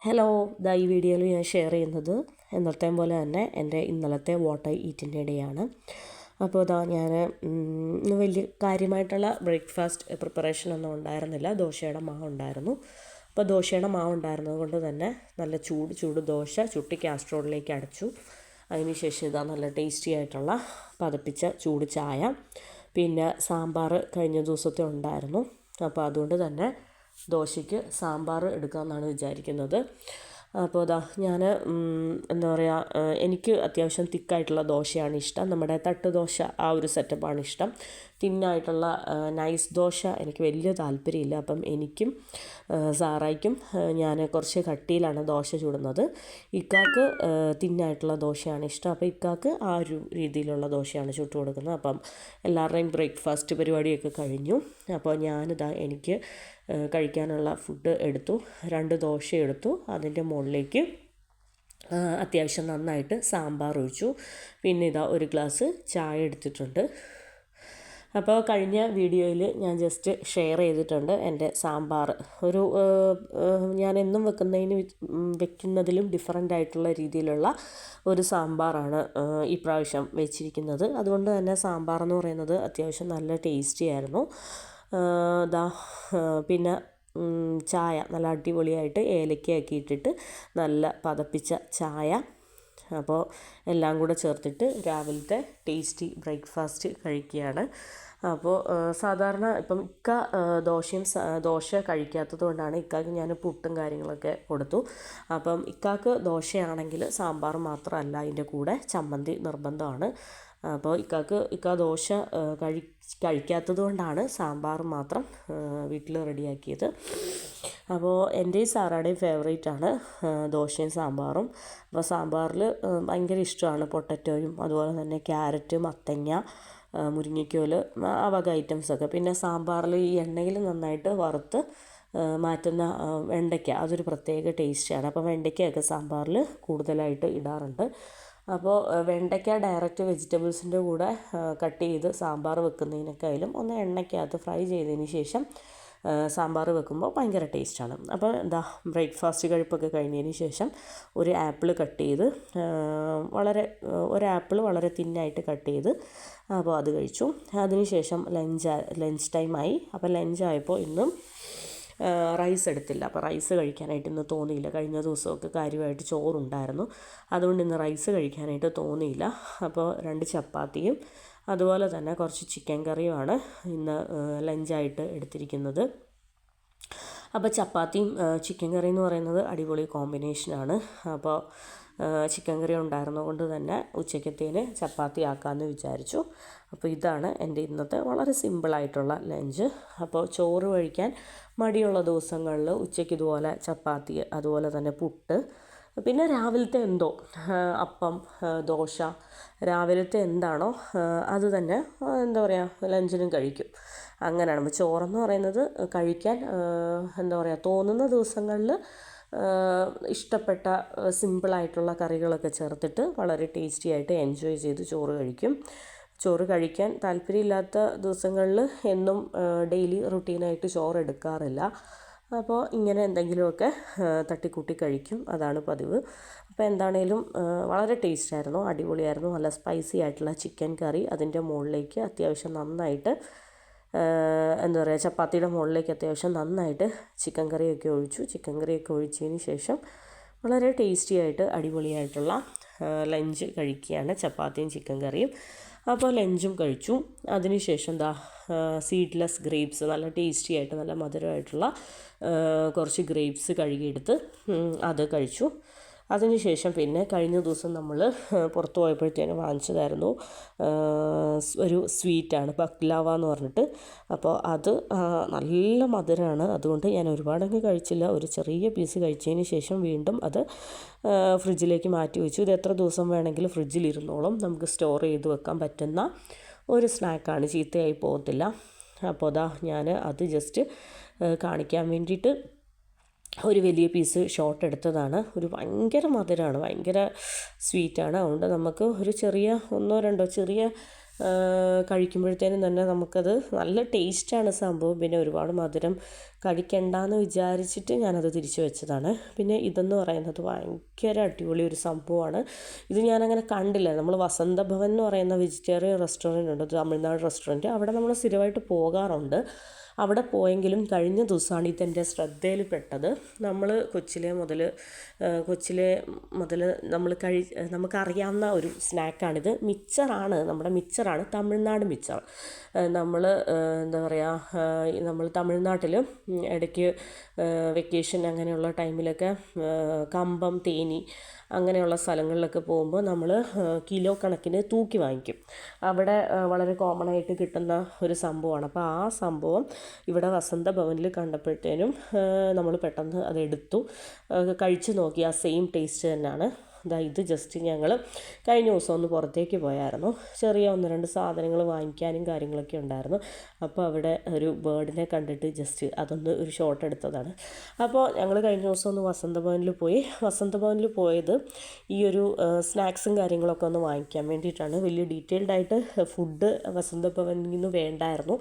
Hello, ഈ വീഡിയോയിൽ ഞാൻ ഷെയർ ചെയ്യുന്നത് എന്നത്തെ പോലെ തന്നെ എൻ്റെ ഇന്നലത്തെ വാട്ട് ഐ ഈറ്റിൻ്റെ ഡേയാണ്. അപ്പോൾ ഞാൻ ഇന്ന് വലിയ കാര്യമായിട്ടുള്ള ബ്രേക്ക്ഫാസ്റ്റ് പ്രിപ്പറേഷൻ ഒന്നും ഉണ്ടായിരുന്നില്ല. ദോശയുടെ മാവ് ഉണ്ടായിരുന്നു. അപ്പോൾ ദോശയുടെ മാവ് ഉണ്ടായിരുന്നത് കൊണ്ട് തന്നെ നല്ല ചൂട് ദോശ ചുട്ടി കാസ്ട്രോളിലേക്ക് അടച്ചു. അതിനുശേഷം നല്ല ടേസ്റ്റി ആയിട്ടുള്ള പതപ്പിച്ച ചൂട് ചായ, പിന്നെ സാമ്പാർ കഴിഞ്ഞ ദിവസത്തെ ഉണ്ടായിരുന്നു. അപ്പോൾ അതുകൊണ്ട് തന്നെ ദോശയ്ക്ക് സാമ്പാർ എടുക്കാമെന്നാണ് വിചാരിക്കുന്നത്. അപ്പോൾ ഞാൻ എന്താ പറയുക, എനിക്ക് അത്യാവശ്യം തിക്കായിട്ടുള്ള ദോശയാണ് ഇഷ്ടം. നമ്മുടെ തട്ടുദോശ ആ ഒരു സെറ്റപ്പാണ് ഇഷ്ടം. തിന്നായിട്ടുള്ള നൈസ് ദോശ എനിക്ക് വലിയ താല്പര്യമില്ല. അപ്പം എനിക്കും സാറായിക്കും ഞാൻ കുറച്ച് കട്ടിയിലാണ് ദോശ ചുടുന്നത്. ഇക്കാക്ക് തിന്നായിട്ടുള്ള ദോശയാണ് ഇഷ്ടം. അപ്പോൾ ഇക്കാക്ക് ആ ഒരു രീതിയിലുള്ള ദോശയാണ് ചുട്ടു കൊടുക്കുന്നത്. അപ്പം എല്ലാവരുടെയും ബ്രേക്ക്ഫാസ്റ്റ് പരിപാടിയൊക്കെ കഴിഞ്ഞു. അപ്പോൾ എനിക്ക് കഴിക്കാനുള്ള ഫുഡ് എടുത്തു. 2 ദോശ എടുത്തു. അതിൻ്റെ മുകളിലേക്ക് അത്യാവശ്യം നന്നായിട്ട് സാമ്പാർ ഒഴിച്ചു. പിന്നെ ഒരു ഗ്ലാസ് ചായ എടുത്തിട്ടുണ്ട്. അപ്പോൾ കഴിഞ്ഞ വീഡിയോയിൽ ഞാൻ ജസ്റ്റ് ഷെയർ ചെയ്തിട്ടുണ്ട് എൻ്റെ സാമ്പാർ. ഞാൻ എന്നും വെക്കുന്നതിലും ഡിഫറൻ്റ് ആയിട്ടുള്ള രീതിയിലുള്ള ഒരു സാമ്പാറാണ് ഈ പ്രാവശ്യം വെച്ചിരിക്കുന്നത്. അതുകൊണ്ട് തന്നെ സാമ്പാർ എന്ന് പറയുന്നത് അത്യാവശ്യം നല്ല ടേസ്റ്റി ആയിരുന്നു. പിന്നെ ചായ നല്ല അടിപൊളിയായിട്ട് ഏലക്കയൊക്കെ ഇട്ടിട്ട് നല്ല പതപ്പിച്ച ചായ. അപ്പോൾ എല്ലാം കൂടെ ചേർത്തിട്ട് രാവിലത്തെ ടേസ്റ്റി ബ്രേക്ക്ഫാസ്റ്റ് കഴിക്കുകയാണ്. അപ്പോൾ സാധാരണ ഇപ്പം ദോശ കഴിക്കാത്തത് കൊണ്ടാണ് ഇക്കാക്ക് ഞാൻ പുട്ടും കാര്യങ്ങളൊക്കെ കൊടുത്തു. അപ്പം ഇക്കാക്ക് ദോശയാണെങ്കിൽ സാമ്പാർ മാത്രമല്ല, അതിൻ്റെ കൂടെ ചമ്മന്തി നിർബന്ധമാണ്. അപ്പോൾ ഇക്ക ദോശ കഴിക്കാത്തത് കൊണ്ടാണ് സാമ്പാർ മാത്രം വീട്ടിൽ റെഡിയാക്കിയത്. അപ്പോൾ എൻ്റെയും സാറായുടെയും ഫേവറേറ്റാണ് ദോശയും സാമ്പാറും. അപ്പോൾ സാമ്പാറിൽ ഭയങ്കര ഇഷ്ടമാണ് പൊട്ടറ്റോയും അതുപോലെ തന്നെ ക്യാരറ്റ്, മത്തങ്ങ, മുരിങ്ങയ്ക്കോൽ, ആ വക ഐറ്റംസൊക്കെ. പിന്നെ സാമ്പാറിൽ ഈ എണ്ണയിൽ നന്നായിട്ട് വറുത്ത് മാറ്റുന്ന വെണ്ടയ്ക്ക, അതൊരു പ്രത്യേക ടേസ്റ്റാണ്. അപ്പോൾ വെണ്ടയ്ക്കയൊക്കെ സാമ്പാറിൽ കൂടുതലായിട്ട് ഇടാറുണ്ട്. അപ്പോൾ വെണ്ടയ്ക്ക ഡയറക്റ്റ് വെജിറ്റബിൾസിൻ്റെ കൂടെ കട്ട് ചെയ്ത് സാമ്പാർ വെക്കുന്നതിനേക്കാളും ഒന്ന് എണ്ണയ്ക്കകത്ത് ഫ്രൈ ചെയ്തതിന് ശേഷം സാമ്പാർ വെക്കുമ്പോൾ ഭയങ്കര ടേസ്റ്റാണ്. അപ്പോൾ ബ്രേക്ക്ഫാസ്റ്റ് കഴിപ്പൊക്കെ കഴിഞ്ഞതിന് ശേഷം ഒരു ആപ്പിൾ കട്ട് ചെയ്ത് ഒരു വളരെ തിന്നായിട്ട് കട്ട് ചെയ്ത് അപ്പോൾ അത് കഴിച്ചു. അതിനുശേഷം ലഞ്ച് ടൈമായി. അപ്പോൾ ലഞ്ചായപ്പോൾ ഇന്നും റൈസ് എടുത്തില്ല. അപ്പോൾ റൈസ് കഴിക്കാനായിട്ട് ഇന്ന് തോന്നിയില്ല. കഴിഞ്ഞ ദിവസമൊക്കെ കാര്യമായിട്ട് ചോറുണ്ടായിരുന്നു. അതുകൊണ്ട് ഇന്ന് റൈസ് കഴിക്കാനായിട്ട് തോന്നിയില്ല. അപ്പോൾ 2 ചപ്പാത്തിയും അതുപോലെ തന്നെ കുറച്ച് ചിക്കൻ കറിയുമാണ് ഇന്ന് ലഞ്ചായിട്ട് എടുത്തിരിക്കുന്നത്. അപ്പോൾ ചപ്പാത്തിയും ചിക്കൻ കറി എന്ന് പറയുന്നത് അടിപൊളി കോമ്പിനേഷനാണ്. അപ്പോൾ ചിക്കൻ കറി ഉണ്ടായിരുന്നത് കൊണ്ട് തന്നെ ഉച്ചക്കത്തേന് ചപ്പാത്തി ആക്കാമെന്ന് വിചാരിച്ചു. അപ്പോൾ ഇതാണ് എൻ്റെ ഇന്നത്തെ വളരെ സിമ്പിളായിട്ടുള്ള ലഞ്ച്. അപ്പോൾ ചോറ് കഴിക്കാൻ മടിയുള്ള ദിവസങ്ങളിൽ ഉച്ചയ്ക്ക് ഇതുപോലെ ചപ്പാത്തി, അതുപോലെ തന്നെ പുട്ട്, പിന്നെ രാവിലത്തെ എന്തോ അപ്പം, ദോശ, രാവിലത്തെ എന്താണോ അത് തന്നെ എന്താ പറയുക ലഞ്ചിനും കഴിക്കും. അങ്ങനെയാണ്. അപ്പോൾ ചോറെന്ന് പറയുന്നത് കഴിക്കാൻ തോന്നുന്ന ദിവസങ്ങളിൽ ഇഷ്ടപ്പെട്ട സിമ്പിളായിട്ടുള്ള കറികളൊക്കെ ചേർത്തിട്ട് വളരെ ടേസ്റ്റി ആയിട്ട് എൻജോയ് ചെയ്ത് ചോറ് കഴിക്കും. ചോറ് കഴിക്കാൻ താല്പര്യമില്ലാത്ത ദിവസങ്ങളിൽ എന്നും ഡെയിലി റുട്ടീനായിട്ട് ചോറ് എടുക്കാറില്ല. അപ്പോൾ ഇങ്ങനെ എന്തെങ്കിലുമൊക്കെ തട്ടിക്കൂട്ടി കഴിക്കും, അതാണ് പതിവ്. അപ്പോൾ എന്താണേലും വളരെ ടേസ്റ്റായിരുന്നു, അടിപൊളിയായിരുന്നു. നല്ല സ്പൈസി ആയിട്ടുള്ള ചിക്കൻ കറി, അതിൻ്റെ മുകളിലേക്ക് അത്യാവശ്യം നന്നായിട്ട് ചപ്പാത്തിയുടെ മുകളിലേക്ക് അത്യാവശ്യം നന്നായിട്ട് ചിക്കൻ കറിയൊക്കെ ഒഴിച്ചു. ചിക്കൻ കറിയൊക്കെ ഒഴിച്ചതിന് ശേഷം വളരെ ടേസ്റ്റി ആയിട്ട് അടിപൊളിയായിട്ടുള്ള ലഞ്ച് കഴിക്കുകയാണ്, ചപ്പാത്തിയും ചിക്കൻ കറിയും. അപ്പോൾ ലഞ്ചും കഴിച്ചു. അതിനുശേഷം സീഡ്ലെസ് ഗ്രേപ്സ്, നല്ല ടേസ്റ്റി ആയിട്ട് നല്ല മധുരമായിട്ടുള്ള കുറച്ച് ഗ്രേപ്സ് കഴുകിയെടുത്ത് അത് കഴിച്ചു. അതിനുശേഷം പിന്നെ കഴിഞ്ഞ ദിവസം നമ്മൾ പുറത്ത് പോയപ്പോഴത്തേനും വാങ്ങിച്ചതായിരുന്നു ഒരു സ്വീറ്റാണ്, ബക്ലാവ എന്ന് പറഞ്ഞിട്ട്. അപ്പോൾ അത് നല്ല മധുരമാണ്. അതുകൊണ്ട് ഞാൻ ഒരുപാടങ്ങ് കഴിച്ചില്ല. ഒരു ചെറിയ പീസ് കഴിച്ചതിന് ശേഷം വീണ്ടും അത് ഫ്രിഡ്ജിലേക്ക് മാറ്റി വെച്ചു. ഇത് എത്ര ദിവസം വേണമെങ്കിലും ഫ്രിഡ്ജിലിരുന്നോളും. നമുക്ക് സ്റ്റോർ ചെയ്ത് വെക്കാൻ പറ്റുന്ന ഒരു സ്നാക്കാണ്, ചീത്തയായി പോകത്തില്ല. അപ്പോൾ ഞാൻ അത് ജസ്റ്റ് കാണിക്കാൻ വേണ്ടിയിട്ട് ഒരു വലിയ പീസ് ഷോട്ട് എടുത്തതാണ്. ഭയങ്കര മധുരമാണ്, ഭയങ്കര സ്വീറ്റാണ്. അതുകൊണ്ട് നമുക്ക് ഒരു ചെറിയ 1-2 ചെറിയ കഴിക്കുമ്പോഴത്തേനും തന്നെ നമുക്കത് നല്ല ടേസ്റ്റാണ് സംഭവം. പിന്നെ ഒരുപാട് മധുരം കഴിക്കണ്ടെന്ന് വിചാരിച്ചിട്ട് ഞാനത് തിരിച്ചു വെച്ചതാണ്. പിന്നെ ഇതെന്ന് പറയുന്നത് ഭയങ്കര അടിപൊളി ഒരു സംഭവമാണ്. ഇത് ഞാനങ്ങനെ കണ്ടില്ല. നമ്മൾ വസന്തഭവൻ എന്ന് പറയുന്ന വെജിറ്റേറിയൻ റെസ്റ്റോറൻറ്റ് ഉണ്ട്, തമിഴ്നാട് റെസ്റ്റോറൻറ്റ്. അവിടെ നമ്മൾ സ്ഥിരമായിട്ട് പോകാറുണ്ട്. അവിടെ പോയെങ്കിലും കഴിഞ്ഞ ദിവസമാണ് ഇതെൻ്റെ ശ്രദ്ധയിൽപ്പെട്ടത്. നമ്മൾ കൊച്ചിലെ മുതൽ നമുക്കറിയാവുന്ന ഒരു സ്നാക്കാണിത്. മിച്ചറാണ്, നമ്മുടെ മിച്ചറാണ്, തമിഴ്നാട് മിച്ചർ. നമ്മൾ എന്താ പറയുക, നമ്മൾ തമിഴ്നാട്ടിൽ ഇടയ്ക്ക് വെക്കേഷൻ അങ്ങനെയുള്ള ടൈമിലൊക്കെ കമ്പം, തേനി അങ്ങനെയുള്ള സ്ഥലങ്ങളിലൊക്കെ പോകുമ്പോൾ നമ്മൾ കിലോ കണക്കിന് തൂക്കി വാങ്ങിക്കും. അവിടെ വളരെ കോമൺ ആയിട്ട് കിട്ടുന്ന ഒരു സംഭവമാണ്. അപ്പോൾ ആ സംഭവം ഇവിടെ വസന്തഭവനിൽ കണ്ടപ്പോഴത്തേനും നമ്മൾ പെട്ടെന്ന് അതെടുത്തു, കഴിച്ചു നോക്കി. ആ സെയിം ടേസ്റ്റ് തന്നെയാണ്. ഇത് ജസ്റ്റ് ഞങ്ങൾ കഴിഞ്ഞ ദിവസം ഒന്ന് പുറത്തേക്ക് പോയായിരുന്നു. ചെറിയ 1-2 സാധനങ്ങൾ വാങ്ങിക്കാനും കാര്യങ്ങളൊക്കെ ഉണ്ടായിരുന്നു. അപ്പോൾ അവിടെ ഒരു ബേർഡിനെ കണ്ടിട്ട് ജസ്റ്റ് അതൊന്ന് ഒരു ഷോട്ട് എടുത്തതാണ്. അപ്പോൾ ഞങ്ങൾ കഴിഞ്ഞ ദിവസം ഒന്ന് വസന്തഭവനിൽ പോയത് ഈ ഒരു സ്നാക്സും കാര്യങ്ങളൊക്കെ ഒന്ന് വാങ്ങിക്കാൻ വേണ്ടിയിട്ടാണ്. വലിയ ഡീറ്റെയിൽഡ് ആയിട്ട് ഫുഡ് വസന്തഭവനിൽ നിന്ന് വേണ്ടായിരുന്നു.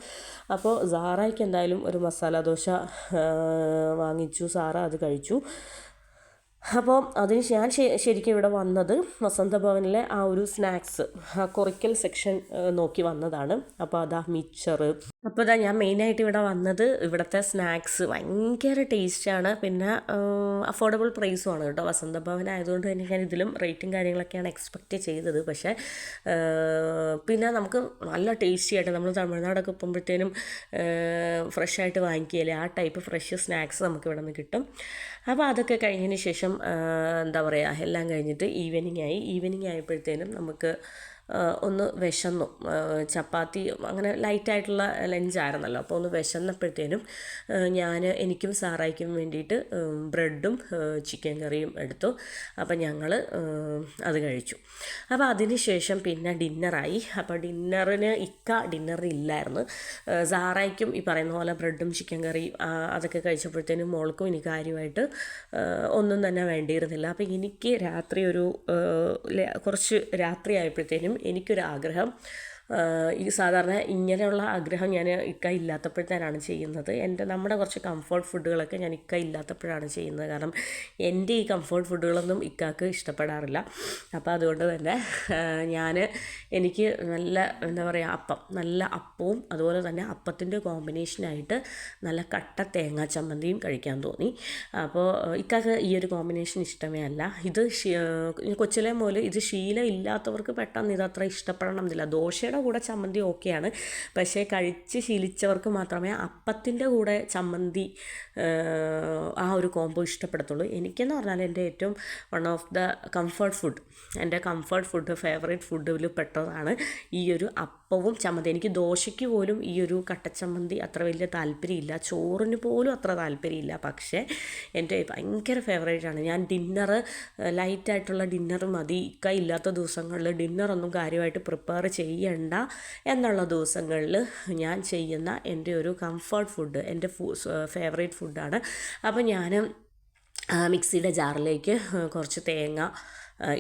അപ്പോൾ സാറയ്ക്ക് എന്തായാലും ഒരു മസാല ദോശ വാങ്ങിച്ചു. സാറ അത് കഴിച്ചു. അപ്പോൾ അതിന് ഞാൻ ശരിക്കും ഇവിടെ വന്നത് വസന്തഭവനിലെ ആ ഒരു സ്നാക്സ്, ആ കൊറിക്കൽ സെക്ഷൻ നോക്കി വന്നതാണ്. അപ്പോൾ അതാ മിച്ചർ. അപ്പോൾ ഞാൻ മെയിനായിട്ട് ഇവിടെ വന്നത് ഇവിടുത്തെ സ്നാക്സ് ഭയങ്കര ടേസ്റ്റാണ്. പിന്നെ അഫോർഡബിൾ പ്രൈസുമാണ് കേട്ടോ. വസന്തഭവൻ ആയതുകൊണ്ട് തന്നെ ഞാൻ ഇതിലും റേറ്റും കാര്യങ്ങളൊക്കെയാണ് എക്സ്പെക്റ്റ് ചെയ്തത്. പക്ഷേ പിന്നെ നമുക്ക് നല്ല ടേസ്റ്റി ആയിട്ട്, നമ്മൾ തമിഴ്നാടൊക്കെ പോകുമ്പോഴത്തേനും ഫ്രഷായിട്ട് വാങ്ങിക്കുകയില്ലേ, ആ ടൈപ്പ് ഫ്രഷ് സ്നാക്സ് നമുക്ക് ഇവിടെ നിന്ന് കിട്ടും. അപ്പോൾ അതൊക്കെ കഴിഞ്ഞതിന് ശേഷം എന്താ പറയുക, എല്ലാം കഴിഞ്ഞിട്ട് ഈവനിങ് ആയപ്പോഴത്തേനും നമുക്ക് ഒന്ന് വിശന്നു. ചപ്പാത്തി അങ്ങനെ ലൈറ്റായിട്ടുള്ള ലഞ്ചായിരുന്നല്ലോ. അപ്പോൾ ഒന്ന് വിശന്നപ്പോഴത്തേനും എനിക്കും സാറായിക്കും വേണ്ടിയിട്ട് ബ്രെഡും ചിക്കൻ കറിയും എടുത്തു. അപ്പോൾ ഞങ്ങൾ അത് കഴിച്ചു. അപ്പോൾ അതിന് ശേഷം പിന്നെ ഡിന്നറായി. അപ്പോൾ ഡിന്നറിന് ഡിന്നറില്ലായിരുന്നു. സാറായിക്കും ഈ പറയുന്ന പോലെ ബ്രെഡും ചിക്കൻ കറിയും അതൊക്കെ കഴിച്ചപ്പോഴത്തേനും മോൾക്കും എനിക്ക് കാര്യമായിട്ട് ഒന്നും തന്നെ വേണ്ടിയിരുന്നില്ല. അപ്പോൾ എനിക്ക് കുറച്ച് രാത്രി ആയപ്പോഴത്തേനും എനിക്കൊരാഗ്രഹം, ഈ സാധാരണ ഇങ്ങനെയുള്ള ആഗ്രഹം ഞാൻ ഇല്ലാത്തപ്പോഴത്തേനാണ് ചെയ്യുന്നത്. നമ്മുടെ കുറച്ച് കംഫർട്ട് ഫുഡുകളൊക്കെ ഞാൻ ഇല്ലാത്തപ്പോഴാണ് ചെയ്യുന്നത്. കാരണം എൻ്റെ ഈ കംഫർട്ട് ഫുഡുകളൊന്നും ഇക്കാക്ക് ഇഷ്ടപ്പെടാറില്ല. അപ്പോൾ അതുകൊണ്ട് തന്നെ എനിക്ക് നല്ല എന്താ പറയുക, നല്ല അപ്പവും അതുപോലെ തന്നെ അപ്പത്തിൻ്റെ കോമ്പിനേഷനായിട്ട് നല്ല കട്ട തേങ്ങാ ചമ്മന്തിയും കഴിക്കാൻ തോന്നി. അപ്പോൾ ഇക്കാക്ക് ഈ ഒരു കോമ്പിനേഷൻ ഇഷ്ടമേ അല്ല. ഇത് കൊച്ചിലെ മുതൽ ഇത് ശീലം ഇല്ലാത്തവർക്ക് പെട്ടെന്ന് ഇതത്ര ഇഷ്ടപ്പെടണം എന്നില്ല. ദോശയുടെ കൂടെ ചമ്മന്തി ഓക്കെയാണ്, പക്ഷേ കഴിച്ച് ശീലിച്ചവർക്ക് മാത്രമേ അപ്പത്തിൻ്റെ കൂടെ ചമ്മന്തി ആ ഒരു കോംബോ ഇഷ്ടപ്പെടത്തുള്ളൂ. എനിക്കെന്ന് പറഞ്ഞാൽ എൻ്റെ ഏറ്റവും വൺ ഓഫ് ദ എൻ്റെ കംഫർട്ട് ഫുഡ് ഫേവറേറ്റ് ഫുഡിൽ പെട്ടതാണ് ഈ ഒരു അപ്പവും ചമ്മന്തി. എനിക്ക് ദോശയ്ക്ക് പോലും ഈ ഒരു കട്ടച്ചമ്മന്തി അത്ര വലിയ താല്പര്യമില്ല, ചോറിന് പോലും അത്ര താല്പര്യമില്ല. പക്ഷേ എൻ്റെ ഭയങ്കര ഫേവറേറ്റാണ്. ഞാൻ ലൈറ്റായിട്ടുള്ള ഡിന്നർ മതി, ഇല്ലാത്ത ദിവസങ്ങളിൽ ഡിന്നറൊന്നും കാര്യമായിട്ട് പ്രിപ്പയർ ചെയ്യണ്ട എന്നുള്ള ദിവസങ്ങളിൽ ഞാൻ ചെയ്യുന്ന എൻ്റെ ഒരു കംഫർട്ട് ഫുഡ്, എൻ്റെ ഫേവറേറ്റ് ഫുഡാണ്. അപ്പോൾ ഞാൻ മിക്സിയുടെ ജാറിലേക്ക് കുറച്ച് തേങ്ങ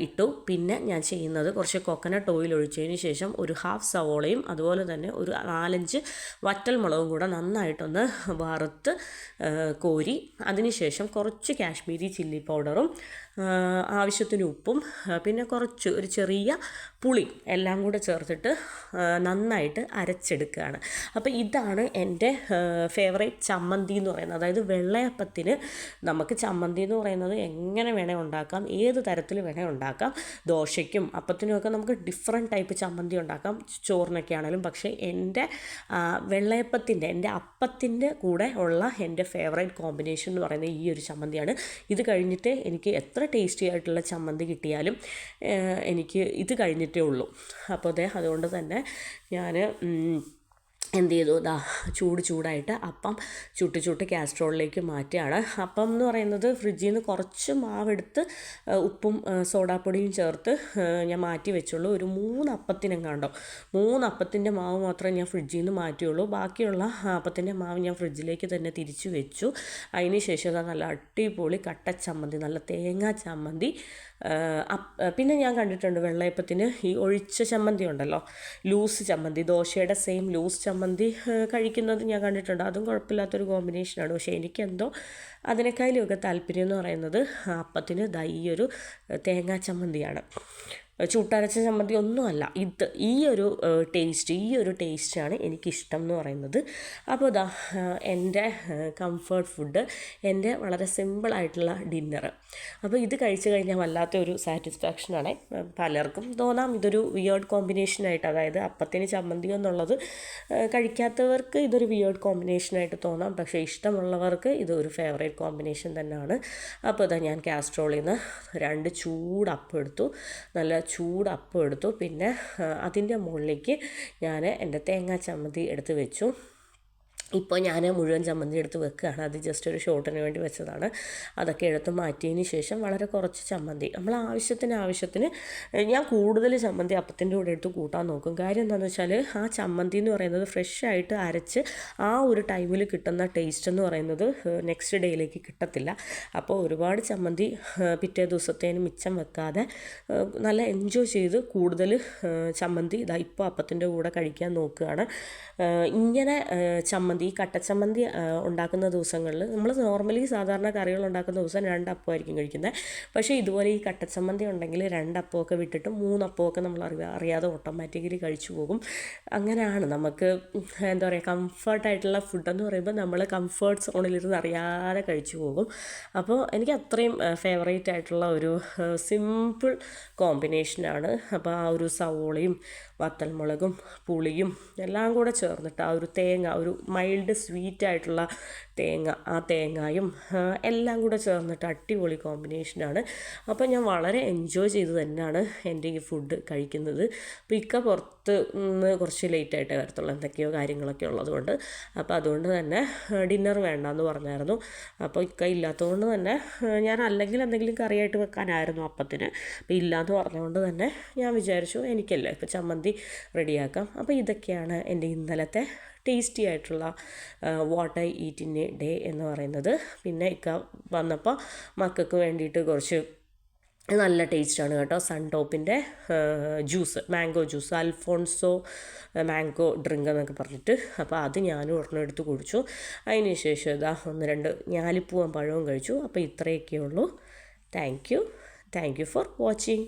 ഇട്ടു. പിന്നെ ഞാൻ ചെയ്യുന്നത് കുറച്ച് കോക്കനട്ട് ഓയിൽ ഒഴിച്ചതിന് ശേഷം ഒരു ഹാഫ് സവോളയും അതുപോലെ തന്നെ ഒരു 4-5 വറ്റൽമുളകും കൂടെ നന്നായിട്ടൊന്ന് വറുത്ത് കോരി, അതിനുശേഷം കുറച്ച് കാശ്മീരി ചില്ലി പൗഡറും ആവശ്യത്തിന് ഉപ്പും പിന്നെ ഒരു ചെറിയ പുളി എല്ലാം കൂടെ ചേർത്തിട്ട് നന്നായിട്ട് അരച്ചെടുക്കുകയാണ്. അപ്പോൾ ഇതാണ് എൻ്റെ ഫേവറേറ്റ് ചമ്മന്തി എന്ന് പറയുന്നത്. അതായത് വെള്ളയപ്പത്തിന് നമുക്ക് ചമ്മന്തി എന്ന് പറയുന്നത് എങ്ങനെ വേണേൽ ഉണ്ടാക്കാം, ഏത് തരത്തിൽ വേണേൽ ഉണ്ടാക്കാം. ദോശയ്ക്കും അപ്പത്തിനുമൊക്കെ നമുക്ക് ഡിഫറെൻറ്റ് ടൈപ്പ് ചമ്മന്തി ഉണ്ടാക്കാം, ചോറിനൊക്കെ ആണെങ്കിലും. പക്ഷേ എൻ്റെ എൻ്റെ അപ്പത്തിൻ്റെ കൂടെ ഉള്ള എൻ്റെ ഫേവറേറ്റ് കോമ്പിനേഷൻ എന്ന് പറയുന്നത് ഈ ഒരു ചമ്മന്തിയാണ്. ഇത് കഴിഞ്ഞിട്ട് എനിക്ക് എത്ര ടേസ്റ്റി ആയിട്ടുള്ള ചമ്മന്തി കിട്ടിയാലും എനിക്ക് ഇത് കഴിഞ്ഞിട്ടേ ഉള്ളൂ. അപ്പോൾ അതുകൊണ്ട് തന്നെ ഞാൻ എന്ത് ചെയ്തു, ചൂടായിട്ട് അപ്പം ചുട്ട് കാസ്ട്രോളിലേക്ക് മാറ്റുകയാണ്. അപ്പം എന്ന് പറയുന്നത് ഫ്രിഡ്ജിൽ നിന്ന് കുറച്ച് മാവെടുത്ത് ഉപ്പും സോഡാപ്പൊടിയും ചേർത്ത് ഞാൻ മാറ്റി വെച്ചുള്ളൂ. ഒരു 3 അപ്പത്തിനെങ്ങാണ്ടോ 3 അപ്പത്തിൻ്റെ മാവ് മാത്രമേ ഞാൻ ഫ്രിഡ്ജിൽ നിന്ന് മാറ്റിയുള്ളൂ. ബാക്കിയുള്ള അപ്പത്തിൻ്റെ മാവ് ഞാൻ ഫ്രിഡ്ജിലേക്ക് തന്നെ തിരിച്ചു വെച്ചു. അതിന് ശേഷം നല്ല അടിപൊളി കട്ട ചമ്മന്തി, നല്ല തേങ്ങാ ചമ്മന്തി. പിന്നെ ഞാൻ കണ്ടിട്ടുണ്ട് വെള്ളയപ്പത്തിന് ഈ ഒഴിച്ച ചമ്മന്തി ഉണ്ടല്ലോ, ലൂസ് ചമ്മന്തി, ദോശയുടെ സെയിം ലൂസ് ചമ്മന്തി കഴിക്കുന്നത് ഞാൻ കണ്ടിട്ടുണ്ട്. അതും കുഴപ്പമില്ലാത്തൊരു കോമ്പിനേഷനാണ്. പക്ഷേ എനിക്കെന്തോ അതിനേക്കാളുമൊക്കെ താല്പര്യം എന്ന് പറയുന്നത് അപ്പത്തിന് ഈ ഒരു തേങ്ങാ ചമ്മന്തിയാണ്. ചൂട്ടരച്ച ചമ്മന്തി ഒന്നുമല്ല, ഈ ഒരു ടേസ്റ്റാണ് എനിക്കിഷ്ടം എന്ന് പറയുന്നത്. അപ്പോൾ എൻ്റെ കംഫർട്ട് ഫുഡ്, എൻ്റെ വളരെ സിമ്പിളായിട്ടുള്ള ഡിന്നർ. അപ്പോൾ ഇത് കഴിച്ചു കഴിഞ്ഞാൽ വല്ലാത്തൊരു സാറ്റിസ്ഫാക്ഷനാണ്. പലർക്കും തോന്നാം ഇതൊരു വിയേർഡ് കോമ്പിനേഷനായിട്ട്, അതായത് അപ്പത്തിന് ചമ്മന്തി എന്നുള്ളത് കഴിക്കാത്തവർക്ക് ഇതൊരു വിയേർഡ് കോമ്പിനേഷനായിട്ട് തോന്നാം. പക്ഷേ ഇഷ്ടമുള്ളവർക്ക് ഇതൊരു ഫേവറേറ്റ് കോമ്പിനേഷൻ തന്നെയാണ്. അപ്പോൾ ഞാൻ കാസ്ട്രോളിൽ നിന്ന് 2 ചൂടപ്പം എടുത്തു, നല്ല ചൂടപ്പം എടുത്തു. പിന്നെ അതിൻ്റെ മുകളിലേക്ക് ഞാൻ എൻ്റെ തേങ്ങാ ചമ്മന്തി എടുത്ത് വെച്ചു. ഇപ്പോൾ ഞാൻ മുഴുവൻ ചമ്മന്തി എടുത്ത് വെക്കുകയാണ്. അത് ജസ്റ്റ് ഒരു ഷോട്ടിന് വേണ്ടി വെച്ചതാണ്. അതൊക്കെ എടുത്ത് മാറ്റിയതിന് ശേഷം വളരെ കുറച്ച് ചമ്മന്തി, നമ്മൾ ആവശ്യത്തിന് ഞാൻ കൂടുതൽ ചമ്മന്തി അപ്പത്തിൻ്റെ കൂടെ എടുത്ത് കൂട്ടാൻ നോക്കും. കാര്യം എന്താണെന്ന് വെച്ചാൽ ആ ചമ്മന്തി എന്ന് പറയുന്നത് ഫ്രഷ് ആയിട്ട് അരച്ച് ആ ഒരു ടൈമിൽ കിട്ടുന്ന ടേസ്റ്റ് എന്ന് പറയുന്നത് നെക്സ്റ്റ് ഡേയിലേക്ക് കിട്ടത്തില്ല. അപ്പോൾ ഒരുപാട് ചമ്മന്തി പിറ്റേ ദിവസത്തേന് മിച്ചം വെക്കാതെ നല്ല എൻജോയ് ചെയ്ത് കൂടുതൽ ചമ്മന്തി ഇപ്പോൾ അപ്പത്തിൻ്റെ കൂടെ കഴിക്കാൻ നോക്കുകയാണ്. ഇങ്ങനെ ചമ്മന്തി, ഈ കട്ടച്ചമ്മന്തി ഉണ്ടാക്കുന്ന ദിവസങ്ങളിൽ നമ്മൾ നോർമലി സാധാരണ കറികൾ ഉണ്ടാക്കുന്ന ദിവസം 2 അപ്പമായിരിക്കും കഴിക്കുന്നത്. പക്ഷേ ഇതുപോലെ ഈ കട്ടച്ചമ്മന്തി ഉണ്ടെങ്കിൽ 2 അപ്പമൊക്കെ വിട്ടിട്ട് 3 അപ്പമൊക്കെ നമ്മൾ അറിയാതെ ഓട്ടോമാറ്റിക്കലി കഴിച്ചു പോകും. അങ്ങനെയാണ് നമുക്ക് എന്താ പറയുക, കംഫർട്ടായിട്ടുള്ള ഫുഡെന്ന് പറയുമ്പോൾ നമ്മൾ കംഫർട്ട് സോണിലിരുന്ന് അറിയാതെ കഴിച്ചു പോകും. അപ്പോൾ എനിക്ക് അത്രയും ഫേവറേറ്റ് ആയിട്ടുള്ള ഒരു സിമ്പിൾ കോമ്പിനേഷനാണ്. അപ്പോൾ ആ ഒരു സവോളയും വത്തൽമുളകും പുളിയും എല്ലാം കൂടെ ചേർന്നിട്ട് ആ ഒരു തേങ്ങ, ഒരു മൈൽഡ് സ്വീറ്റായിട്ടുള്ള ആ തേങ്ങയും എല്ലാം കൂടെ ചേർന്നിട്ട് അടിപൊളി കോമ്പിനേഷനാണ്. അപ്പോൾ ഞാൻ വളരെ എൻജോയ് ചെയ്ത് തന്നെയാണ് എൻ്റെ ഈ ഫുഡ് കഴിക്കുന്നത്. അപ്പോൾ ഇക്ക പുറത്ത് നിന്ന് കുറച്ച് ലേറ്റായിട്ടേ വരത്തുള്ളൂ, എന്തൊക്കെയോ കാര്യങ്ങളൊക്കെ ഉള്ളതുകൊണ്ട്. അപ്പോൾ അതുകൊണ്ട് തന്നെ ഡിന്നർ വേണ്ടാന്ന് പറഞ്ഞായിരുന്നു. അപ്പോൾ ഇക്ക ഇല്ലാത്തതുകൊണ്ട് തന്നെ ഞാൻ അല്ലെങ്കിൽ എന്തെങ്കിലും കറിയായിട്ട് വെക്കാനായിരുന്നു അപ്പത്തിന്. അപ്പോൾ ഇല്ലയെന്ന് പറഞ്ഞുകൊണ്ട് തന്നെ ഞാൻ വിചാരിച്ചു എനിക്കല്ലേ ഇപ്പോൾ ചമ്മന്തി റെഡിയാക്കാം. അപ്പോൾ ഇതൊക്കെയാണ് എൻ്റെ ഇന്നലത്തെ ടേസ്റ്റി ആയിട്ടുള്ള what I eat in A day എന്ന് പറയുന്നത്. പിന്നെ ഇക്ക വന്നപ്പോൾ മക്കൾക്ക് വേണ്ടിയിട്ട് കുറച്ച് നല്ല ടേസ്റ്റാണ് കേട്ടോ, സൺടോപ്പിൻ്റെ juice, mango juice, Alphonso mango drink എന്നൊക്കെ പറഞ്ഞിട്ട്. അപ്പോൾ അത് ഞാനും ഒരെണ്ണം എടുത്ത് കുടിച്ചു. അതിന് ശേഷം 1-2 ഞാലിപ്പൂവൻ പഴവും കഴിച്ചു. അപ്പോൾ ഇത്രയൊക്കെ ഉള്ളൂ. Thank you for watching.